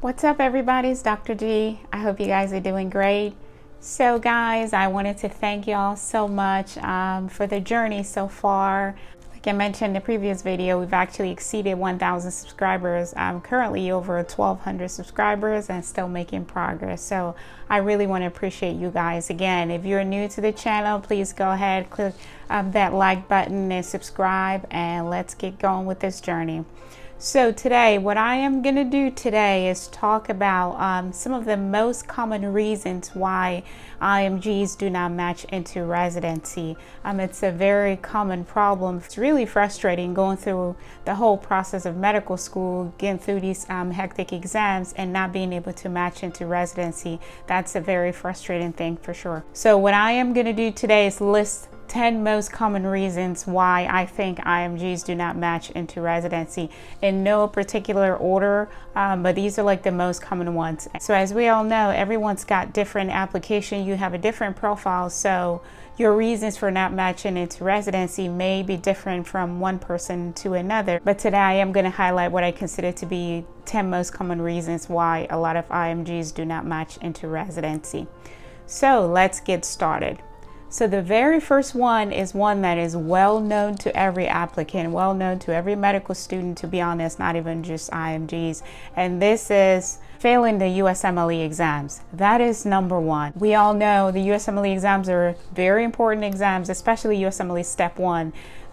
What's up, everybody? It's Dr. G. I hope you guys are doing great. So guys, I wanted to thank y'all so much for the journey so far. Like I mentioned in the previous video, we've actually exceeded 1,000 subscribers. I'm currently over 1,200 subscribers and still making progress. So I really want to appreciate you guys. Again, if you're new to the channel, please go ahead, click that like button and subscribe, and let's get going with this journey. So today, what I am going to do today is talk about some of the most common reasons why IMGs do not match into residency. It's a very common problem. It's really frustrating going through the whole process of medical school, getting through these hectic exams and not being able to match into residency. That's a very frustrating thing for sure. So what I am going to do today is list 10 most common reasons why I think IMGs do not match into residency, in no particular order, but these are like the most common ones. So as we all know, everyone's got different application. You have a different profile, so your reasons for not matching into residency may be different from one person to another. But today I am going to highlight what I consider to be 10 most common reasons why a lot of IMGs do not match into residency. So let's get started. So the very first one is one that is well known to every applicant, well known to every medical student, to be honest, not even just IMGs. And this is failing the USMLE exams. That is number one. We all know the USMLE exams are very important exams, especially USMLE Step 1.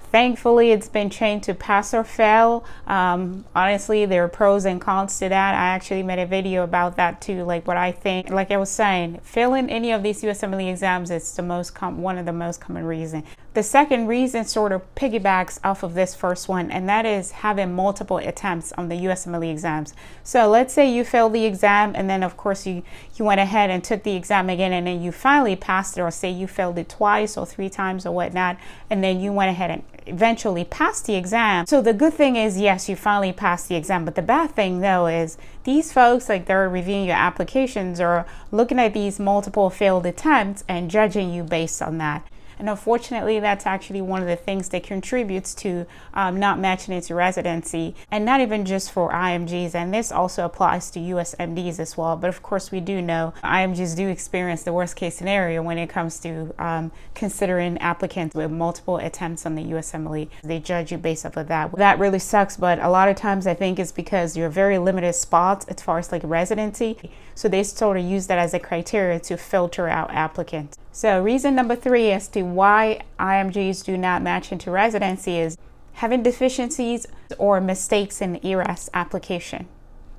Thankfully, it's been changed to pass or fail. Honestly, there are pros and cons to that. I actually made a video about that too, like what I think. Like I was saying, failing any of these USMLE exams is the one of the most common reasons. The second reason sort of piggybacks off of this first one, and that is having multiple attempts on the USMLE exams. So let's say you failed the exam, and then of course you went ahead and took the exam again, and then you finally passed it, or say you failed it twice or 3 times or whatnot, and then you went ahead and eventually passed the exam. So the good thing is, yes, you finally passed the exam, but the bad thing though is these folks, like, they're reviewing your applications or looking at these multiple failed attempts and judging you based on that. And unfortunately, that's actually one of the things that contributes to not matching into residency, and not even just for IMGs. And this also applies to USMDs as well. But of course, we do know IMGs do experience the worst case scenario when it comes to considering applicants with multiple attempts on the USMLE. They judge you based off of that. That really sucks. But a lot of times I think it's because you're very limited spots as far as like residency. So they sort of use that as a criteria to filter out applicants. So reason number 3 as to why IMGs do not match into residency is having deficiencies or mistakes in the ERAS application.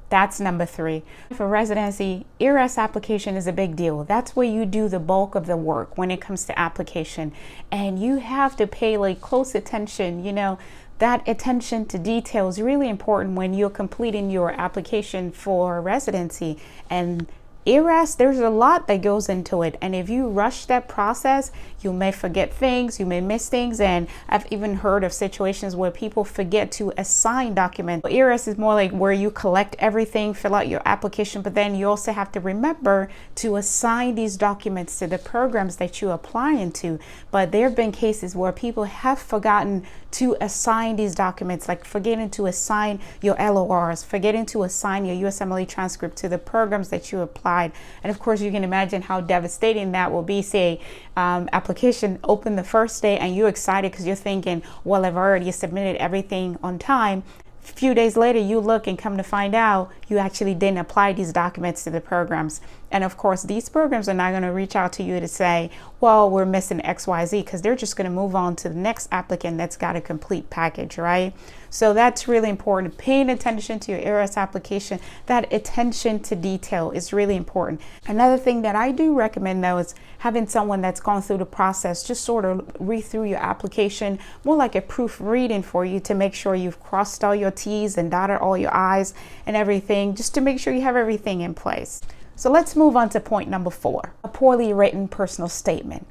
That's number 3. For residency, ERAS application is a big deal. That's where you do the bulk of the work when it comes to application. And you have to pay like close attention. You know, that attention to detail is really important when you're completing your application for residency. And ERAS, there's a lot that goes into it, and if you rush that process, you may forget things, you may miss things, and I've even heard of situations where people forget to assign documents. ERAS is more like where you collect everything, fill out your application, but then you also have to remember to assign these documents to the programs that you apply into. But there have been cases where people have forgotten to assign these documents, like forgetting to assign your LORs, forgetting to assign your USMLE transcript to the programs that you applied. And of course, you can imagine how devastating that will be. Say application open the first day and you're excited because you're thinking, well, I've already submitted everything on time. A few days later, you look and come to find out you actually didn't apply these documents to the programs. And of course, these programs are not going to reach out to you to say, well, we're missing XYZ, because they're just going to move on to the next applicant that's got a complete package, right? So that's really important. Paying attention to your ERAS application, that attention to detail is really important. Another thing that I do recommend though is having someone that's gone through the process just sort of read through your application, more like a proofreading for you, to make sure you've crossed all your T's and dotted all your I's and everything, just to make sure you have everything in place. So let's move on to point number 4, a poorly written personal statement.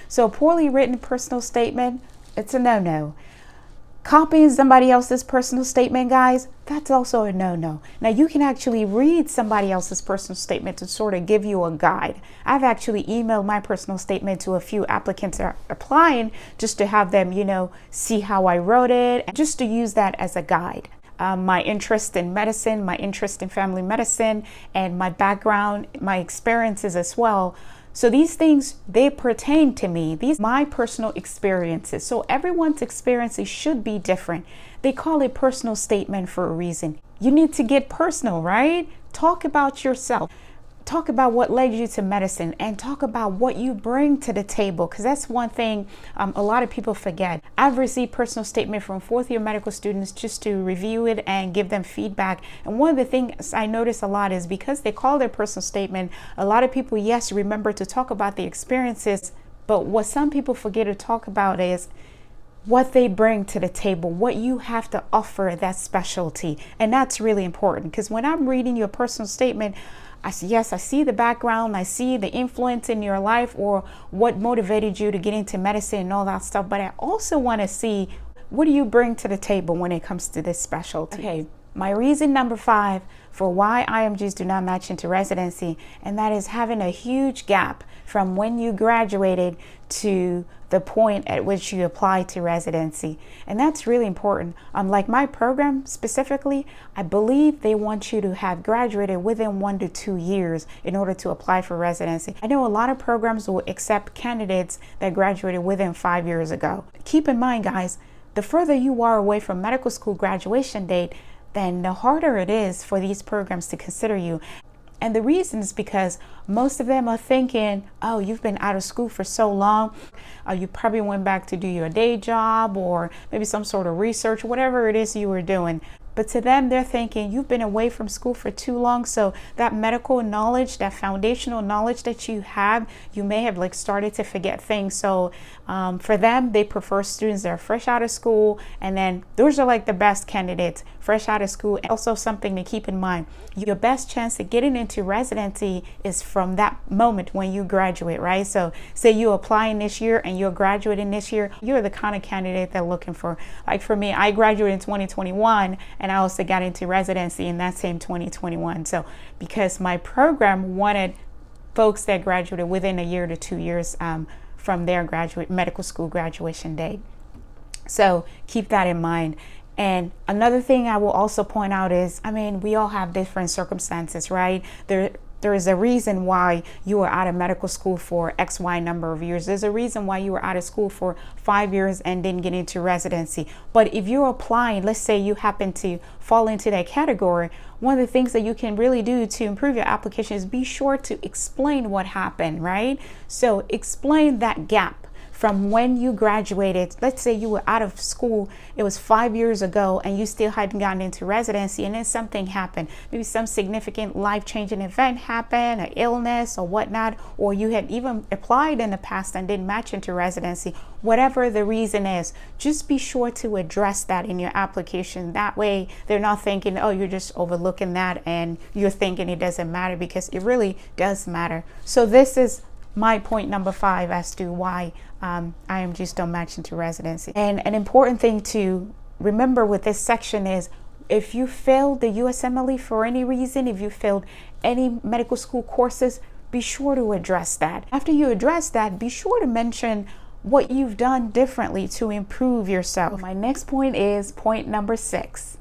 So a poorly written personal statement, it's a no-no. Copying somebody else's personal statement, guys, that's also a no-no. Now, you can actually read somebody else's personal statement to sort of give you a guide. I've actually emailed my personal statement to a few applicants that are applying just to have them, see how I wrote it, and just to use that as a guide. my interest in medicine, my interest in family medicine, and my background, my experiences as well. So these things, they pertain to me. These are my personal experiences. So everyone's experiences should be different. They call it personal statement for a reason. You need to get personal, right? Talk about yourself. Talk about what led you to medicine, and talk about what you bring to the table, because that's one thing a lot of people forget. I've received personal statement from fourth-year medical students just to review it and give them feedback. And one of the things I notice a lot is because they call their personal statement, a lot of people, yes, remember to talk about the experiences, but what some people forget to talk about is what they bring to the table, what you have to offer, that specialty. And that's really important, because when I'm reading your personal statement, I see the background, I see the influence in your life or what motivated you to get into medicine and all that stuff. But I also want to see, what do you bring to the table when it comes to this specialty? Okay, my reason number 5 for why IMGs do not match into residency, and that is having a huge gap from when you graduated to the point at which you apply to residency. And that's really important. Like my program specifically, I believe they want you to have graduated within 1 to 2 years in order to apply for residency. I know a lot of programs will accept candidates that graduated within 5 years ago. Keep in mind, guys, the further you are away from medical school graduation date, then the harder it is for these programs to consider you. And the reason is because most of them are thinking, oh, you've been out of school for so long. You probably went back to do your day job or maybe some sort of research, whatever it is you were doing. But to them, they're thinking you've been away from school for too long. So that medical knowledge, that foundational knowledge that you have, you may have started to forget things. So for them, they prefer students that are fresh out of school. And then those are the best candidates, fresh out of school. And also something to keep in mind, your best chance of getting into residency is from that moment when you graduate, right? So say you're applying this year and you're graduating this year, you're the kind of candidate they're looking for. Like for me, I graduated in 2021 and I also got into residency in that same 2021. So because my program wanted folks that graduated within 1 to 2 years from their medical school graduation date. So keep that in mind. And another thing I will also point out is, we all have different circumstances, right? There is a reason why you were out of medical school for XY number of years. There's a reason why you were out of school for 5 years and didn't get into residency. But if you're applying, let's say you happen to fall into that category, one of the things that you can really do to improve your application is be sure to explain what happened, right? So explain that gap from when you graduated. Let's say you were out of school, it was 5 years ago, and you still hadn't gotten into residency, and then something happened. Maybe some significant life-changing event happened, an illness or whatnot, or you had even applied in the past and didn't match into residency. Whatever the reason is, just be sure to address that in your application. That way, they're not thinking, oh, you're just overlooking that, and you're thinking it doesn't matter, because it really does matter. So this is my point number 5 as to why IMGs don't match into residency. And an important thing to remember with this section is, if you failed the USMLE for any reason, if you failed any medical school courses, be sure to address that. After you address that, be sure to mention what you've done differently to improve yourself. My next point is point number 6.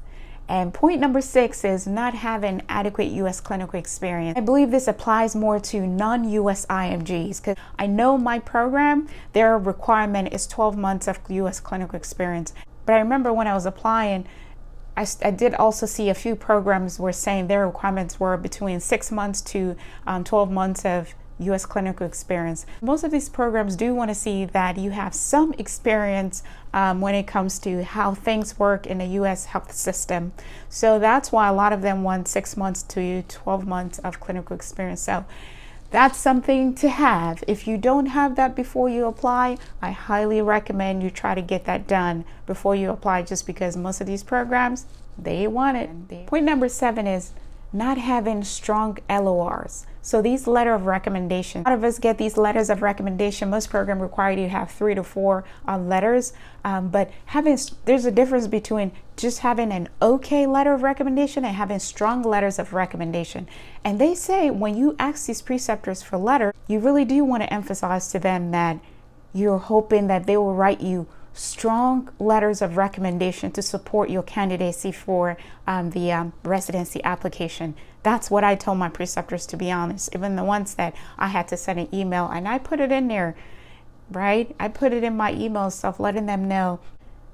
And point number 6 is not having adequate U.S. clinical experience. I believe this applies more to non-U.S. IMGs, because I know my program, their requirement is 12 months of U.S. clinical experience. But I remember when I was applying, I did also see a few programs were saying their requirements were between 6 months to 12 months of U.S. clinical experience. Most of these programs do want to see that you have some experience when it comes to how things work in the U.S. health system. So that's why a lot of them want 6 months to 12 months of clinical experience. So that's something to have. If you don't have that before you apply, I highly recommend you try to get that done before you apply, just because most of these programs, they want it. Point number 7 is not having strong LORs. So these letter of recommendation, a lot of us get these letters of recommendation. Most programs require you to have 3 to 4 letters, but there's a difference between just having an okay letter of recommendation and having strong letters of recommendation. And they say when you ask these preceptors for letter, you really do want to emphasize to them that you're hoping that they will write you strong letters of recommendation to support your candidacy for the residency application. That's what I told my preceptors, to be honest, even the ones that I had to send an email, and I put it in there, right? I put it in my email stuff, letting them know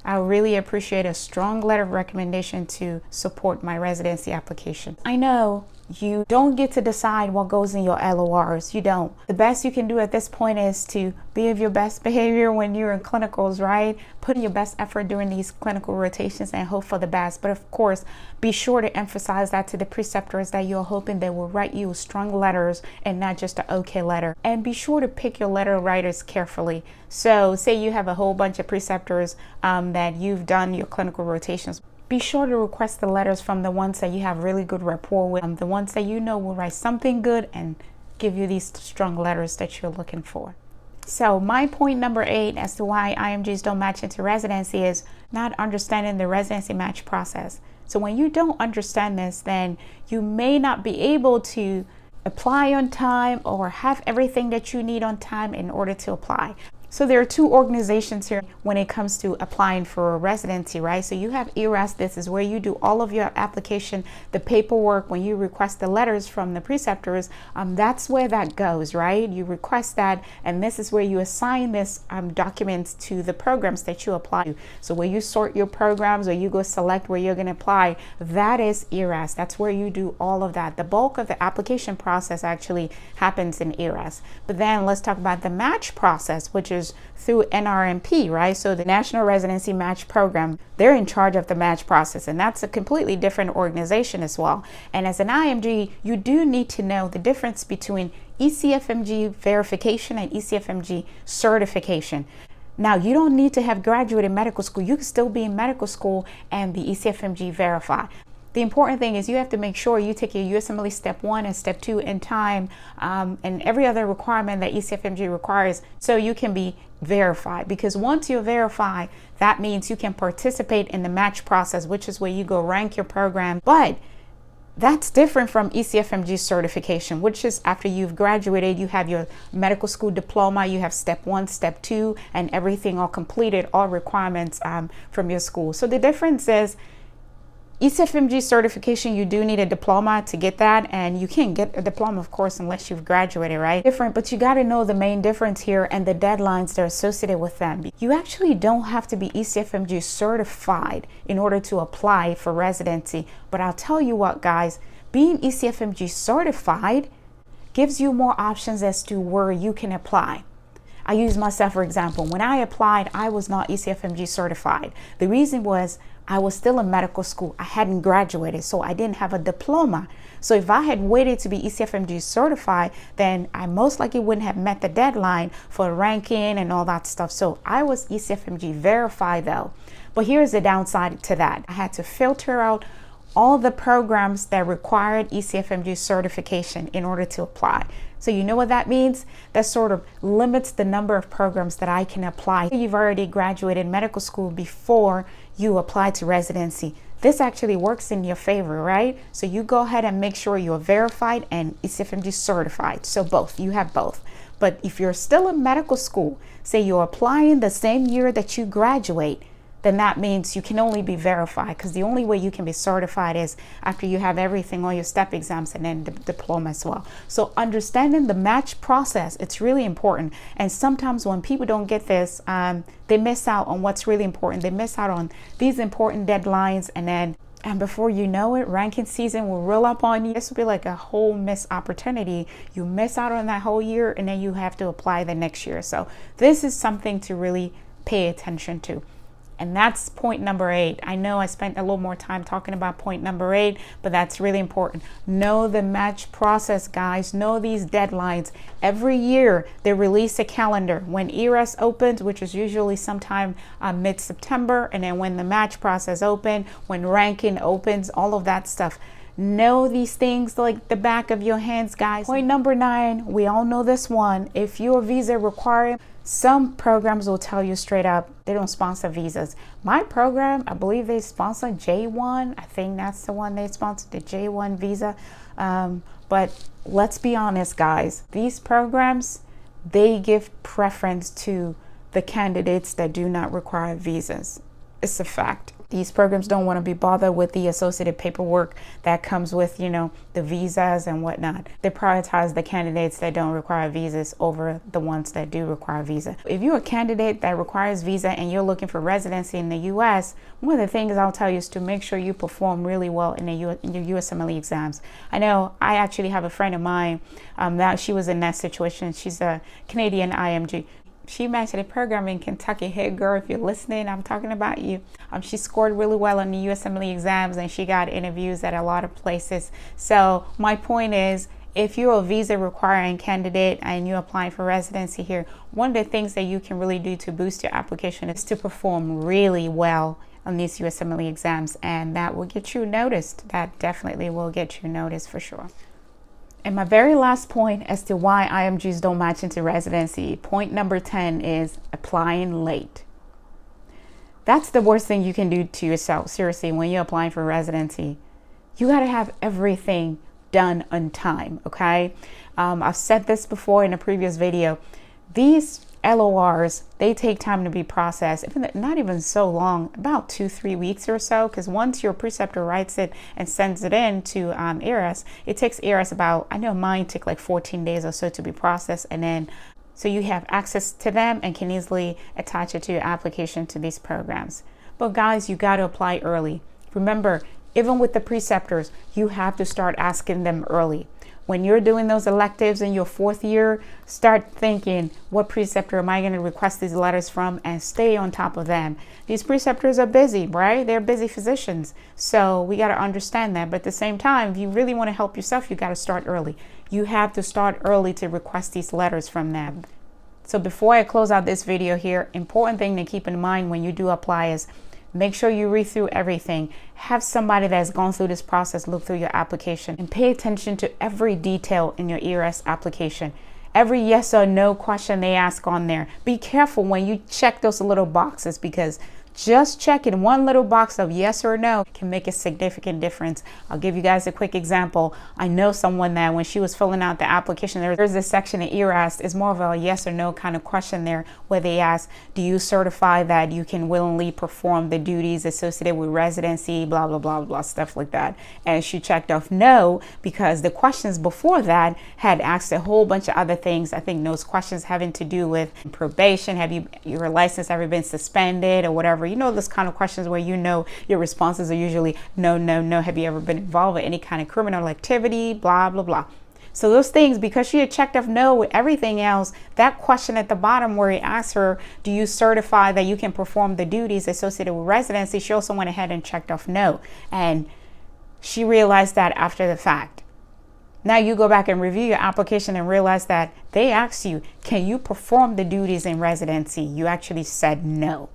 I really appreciate a strong letter of recommendation to support my residency application. I know you don't get to decide what goes in your LORs. You don't. The best you can do at this point is to be of your best behavior when you're in clinicals, right? Put in your best effort during these clinical rotations and hope for the best. But of course, be sure to emphasize that to the preceptors that you're hoping they will write you strong letters and not just an okay letter. And be sure to pick your letter writers carefully. So say you have a whole bunch of preceptors that you've done your clinical rotations. Be sure to request the letters from the ones that you have really good rapport with, the ones that you know will write something good and give you these strong letters that you're looking for. So my point number 8 as to why IMGs don't match into residency is not understanding the residency match process. So when you don't understand this, then you may not be able to apply on time or have everything that you need on time in order to apply. So there are two organizations here when it comes to applying for a residency, right? So you have ERAS. This is where you do all of your application, the paperwork. When you request the letters from the preceptors, that's where that goes, right? You request that, and this is where you assign this documents to the programs that you apply to. So where you sort your programs or you go select where you're going to apply, that is ERAS. That's where you do all of that. The bulk of the application process actually happens in ERAS. But then let's talk about the match process, which is through NRMP, right? So the National Residency Match Program, they're in charge of the match process, and that's a completely different organization as well. And as an IMG, you do need to know the difference between ECFMG verification and ECFMG certification. Now, you don't need to have graduated medical school. You can still be in medical school and be ECFMG verified. The important thing is you have to make sure you take your USMLE Step 1 and Step 2 in time, and every other requirement that ECFMG requires, so you can be verified. Because once you're verified, that means you can participate in the match process, which is where you go rank your program. But that's different from ECFMG certification, which is after you've graduated, you have your medical school diploma, you have Step 1, Step 2, and everything all completed, all requirements from your school. So the difference is, ECFMG certification, you do need a diploma to get that, and you can't get a diploma, of course, unless you've graduated, right? Different, but you got to know the main difference here and the deadlines that are associated with them. You actually don't have to be ECFMG certified in order to apply for residency, but I'll tell you what, guys, being ECFMG certified gives you more options as to where you can apply. I use myself, for example. When I applied, I was not ECFMG certified. The reason was I was still in medical school. I hadn't graduated, so I didn't have a diploma. So if I had waited to be ECFMG certified, then I most likely wouldn't have met the deadline for ranking and all that stuff. So I was ECFMG verified though. But here's the downside to that. I had to filter out all the programs that required ECFMG certification in order to apply. So you know what that means? That sort of limits the number of programs that I can apply. You've already graduated medical school before you apply to residency. This actually works in your favor, right? So you go ahead and make sure you're verified and ECFMG certified. So both, you have both. But if you're still in medical school, say you're applying the same year that you graduate, then that means you can only be verified, because the only way you can be certified is after you have everything, all your step exams and then the diploma as well. So understanding the match process, it's really important. And sometimes when people don't get this, they miss out on what's really important. They miss out on these important deadlines, and before you know it, ranking season will roll up on you. This will be like a whole missed opportunity. You miss out on that whole year, and then you have to apply the next year. So this is something to really pay attention to. And that's point number 8. I know I spent a little more time talking about point number 8, but that's really important. Know the match process, guys. Know these deadlines. Every year they release a calendar. When ERAS opens, which is usually sometime mid-September, and then when the match process opens, when ranking opens, all of that stuff. Know these things like the back of your hands, guys. Point number 9, we all know this one. If your visa requires, some programs will tell you straight up they don't sponsor visas. My program, I believe they sponsor J1. I think that's the one they sponsor, the J1 visa. But let's be honest, guys. These programs, they give preference to the candidates that do not require visas. It's a fact. These programs don't want to be bothered with the associated paperwork that comes with, the visas and whatnot. They prioritize the candidates that don't require visas over the ones that do require visa. If you're a candidate that requires visa and you're looking for residency in the U.S., one of the things I'll tell you is to make sure you perform really well in your USMLE exams. I know I actually have a friend of mine that she was in that situation. She's a Canadian IMG. She matched a program in Kentucky. Hey girl, if you're listening, I'm talking about you. She scored really well on the USMLE exams and she got interviews at a lot of places. So my point is, if you're a visa requiring candidate and you're applying for residency here, one of the things that you can really do to boost your application is to perform really well on these USMLE exams, and that will get you noticed. That definitely will get you noticed for sure. And my very last point as to why IMGs don't match into residency, point number 10 is applying late. That's the worst thing you can do to yourself, seriously, when you're applying for residency. You got to have everything done on time, okay? I've said this before in a previous video. These LORs, they take time to be processed, not even so long, about 2-3 weeks or so, because once your preceptor writes it and sends it in to ARIS, it takes ARIS about, I know mine took like 14 days or so to be processed, and then so you have access to them and can easily attach it to your application to these programs. But guys, you got to apply early. Remember, even with the preceptors, you have to start asking them early. When you're doing those electives in your 4th year, start thinking, what preceptor am I going to request these letters from, and stay on top of them. These preceptors are busy, right? They're busy physicians. So we got to understand that. But at the same time, if you really want to help yourself, you got to start early. You have to start early to request these letters from them. So before I close out this video here, important thing to keep in mind when you do apply is make sure you read through everything. Have somebody that's gone through this process look through your application and pay attention to every detail in your ERS application. Every yes or no question they ask on there. Be careful when you check those little boxes, because just checking one little box of yes or no can make a significant difference. I'll give you guys a quick example. I know someone that when she was filling out the application, there's this section in ERAS. It's more of a yes or no kind of question there, where they ask, do you certify that you can willingly perform the duties associated with residency, blah, blah, blah, blah, stuff like that. And she checked off no, because the questions before that had asked a whole bunch of other things. I think those questions having to do with probation. Have your license ever been suspended or whatever? You know, those kind of questions where your responses are usually no, no, no. Have you ever been involved with any kind of criminal activity? Blah, blah, blah. So those things, because she had checked off no with everything else, that question at the bottom where he asked her, do you certify that you can perform the duties associated with residency? She also went ahead and checked off no. And she realized that after the fact. Now you go back and review your application and realize that they asked you, can you perform the duties in residency? You actually said no.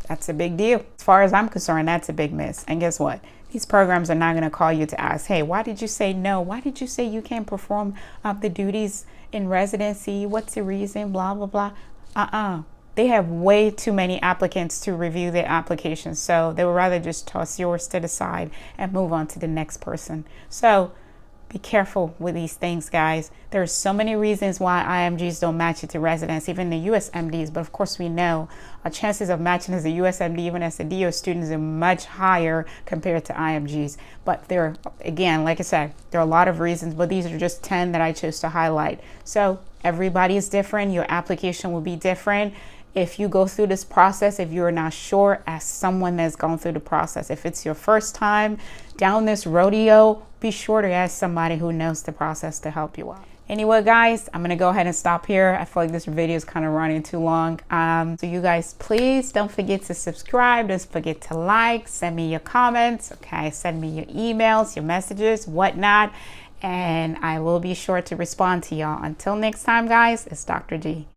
That's a big deal. As far as I'm concerned, that's a big miss. And guess what? These programs are not going to call you to ask, hey, why did you say no? Why did you say you can't perform the duties in residency? What's the reason? Blah, blah, blah. They have way too many applicants to review their applications. So they would rather just toss yours to the side and move on to the next person. So be careful with these things, guys. There's so many reasons why IMGs don't match it to residents, even the USMDs. But of course, we know chances of matching as a USMD, even as a DO student, is much higher compared to IMGs. But there, again, like I said, there are a lot of reasons, but these are just 10 that I chose to highlight. So everybody is different. Your application will be different. If you go through this process, if you're not sure, ask someone that's gone through the process. If it's your first time down this rodeo, be sure to ask somebody who knows the process to help you out. Anyway, guys, I'm going to go ahead and stop here. I feel like this video is kind of running too long. So you guys, please don't forget to subscribe. Don't forget to like, send me your comments. Okay, send me your emails, your messages, whatnot. And I will be sure to respond to y'all. Until next time, guys, it's Dr. G.